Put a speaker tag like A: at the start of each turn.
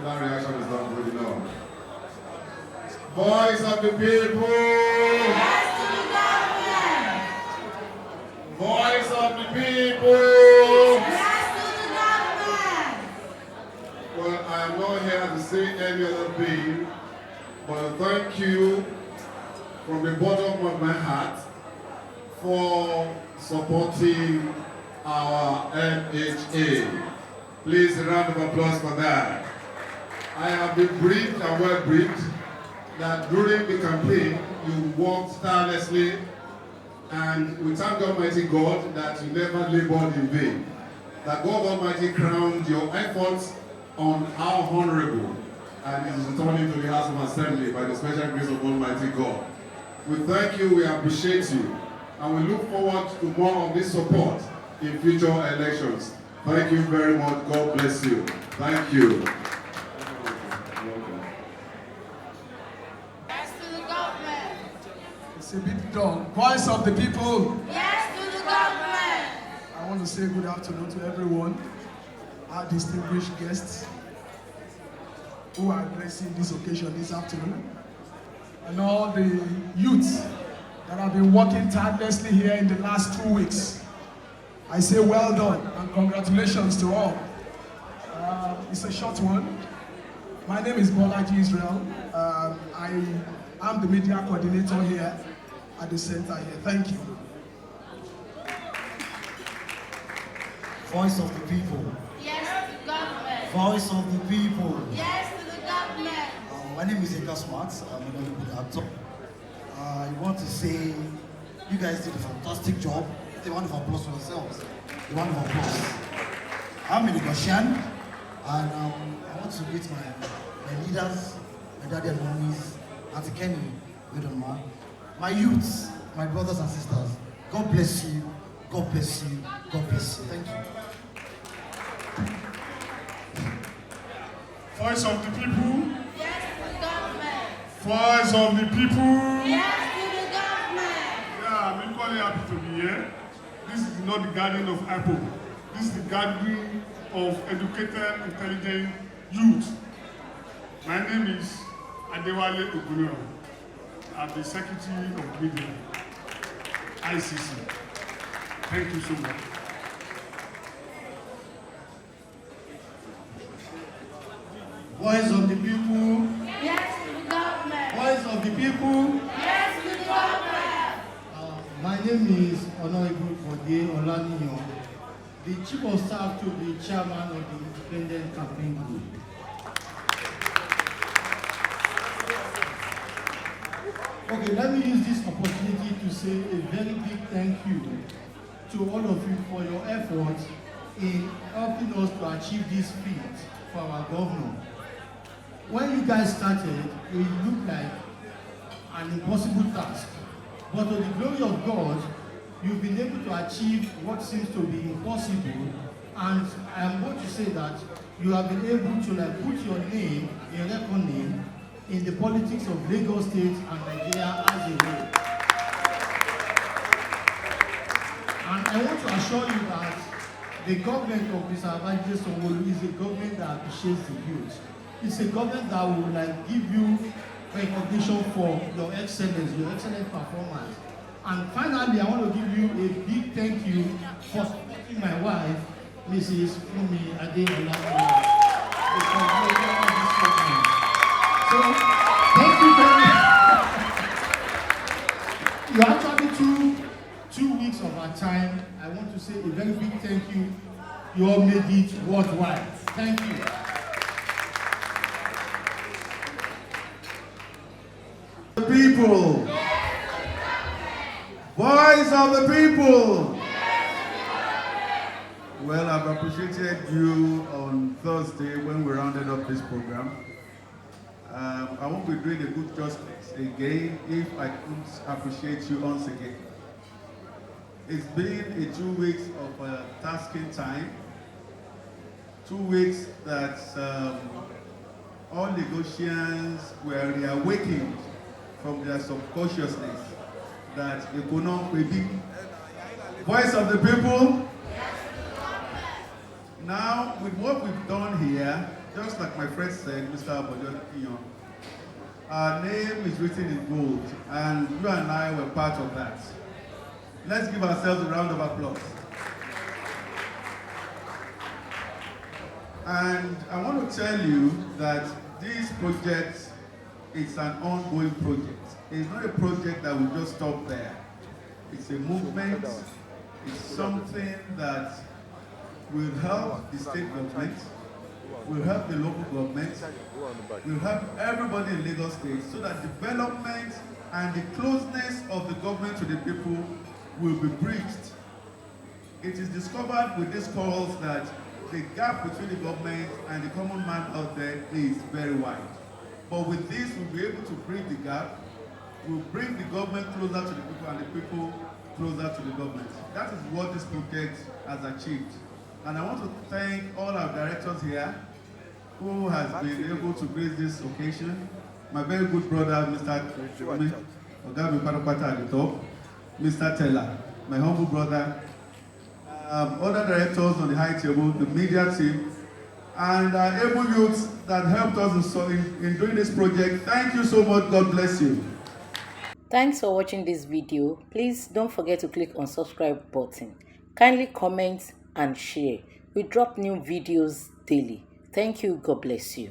A: That reaction is not good enough. Voice of the people.
B: Yes to the government.
A: Voice of the people.
B: Yes to the government.
A: Well, I am not here to say any other thing, but thank you from the bottom of my heart for supporting our MHA. Please, a round of applause for that. I have been briefed and well briefed that during the campaign you worked tirelessly, and we thank Almighty God that you never labored in vain. That God Almighty crowned your efforts on our honorable, and it is returning to the House of Assembly by the special grace of Almighty God. We thank you, we appreciate you, and we look forward to more of this support in future elections. Thank you very much. God bless you. Thank you.
B: Yes to the government.
C: It's a bit dull. Voice of the people.
B: Yes to the government.
C: I want to say good afternoon to everyone, our distinguished guests who are gracing this occasion this afternoon, and all the youths that have been working tirelessly here in the last 2 weeks. I say well done and congratulations to all. It's a short one. My name is Bolaji Isreal. I am the media coordinator here at the center here. Thank you.
D: Voice of the people.
B: Yes to the government.
D: Voice of the people.
B: Yes to the government.
D: My name is Eka Smart. I'm a Hollywood actor. I want to say you guys did a fantastic job. A round of applause for yourselves. A round of applause. I'm a Nigerian, and I want to meet my leaders, my daddy and mommies, Auntie Kenny, Widonma, my youths, my brothers and sisters. God bless you. God bless you. God bless you. Thank you.
E: Voice of the people.
B: Yes to the government.
E: Voice of the people.
B: Yes to the government.
E: Yeah, I'm equally happy to be here. This is not the gathering of Apple. This is the gathering of educated, intelligent youth. My name is Adewale Oguniro. I'm the Secretary of Media, ICC. Thank you so much.
D: Voice of the people.
B: Yes to the government.
D: Voice of the people.
B: Yes to the government.
D: My name is Honorable Bode Olaniyan, the Chief of Staff to the Chairman of the Independent Campaign Group. Okay, let me use this opportunity to say a very big thank you to all of you for your efforts in helping us to achieve this feat for our governor. When you guys started, it looked like an impossible task. But to the glory of God, you've been able to achieve what seems to be impossible. And I am going to say that you have been able to put your name, your record name, in the politics of Lagos State and Nigeria as a whole. And I want to assure you that the government of Mr. Bolaji Isreal is a government that appreciates the youth. It's a government that will give you recognition for your excellent performance. And finally, I want to give you a big thank you for supporting my wife, Mrs. Fumi Adeola, the coordinator of this program. So, thank you very much. You actually took 2 weeks of our time. I want to say a very big thank you. You all made it worthwhile. Thank you.
A: The people. Voice of the people. Well, I've appreciated you on Thursday when we rounded up this program. I won't be doing a good justice again if I could appreciate you once again. It's been a 2 weeks of tasking time. 2 weeks that all Lagosians were reawakened from their subconsciousness that Ekono will be voice of the people.
F: Now, with what we've done here, just like my friend said, Mr. Bolaji Isreal, our name is written in gold, and you and I were part of that. Let's give ourselves a round of applause. And I want to tell you that this project is an ongoing project. It's not a project that will just stop there. It's a movement. It's something that will help the state government, will help the local government, will help everybody in Lagos State, so that development and the closeness of the government to the people will be bridged. It is discovered with these calls that the gap between the government and the common man out there is very wide. But with this, we'll be able to bridge the gap. We'll bring the government closer to the people and the people closer to the government. That is what this project has achieved. And I want to thank all our directors here who has been able to grace this occasion. My very good brother, Mr. Ogabi Parapata at the top, Mr. Teller, my humble brother, other directors on the high table, the media team, and able youths that helped us in doing this project. Thank you so much. God bless you.
G: Thanks for watching this video. Please don't forget to click on subscribe button. Kindly comment and share. We drop new videos daily. Thank you. God bless you.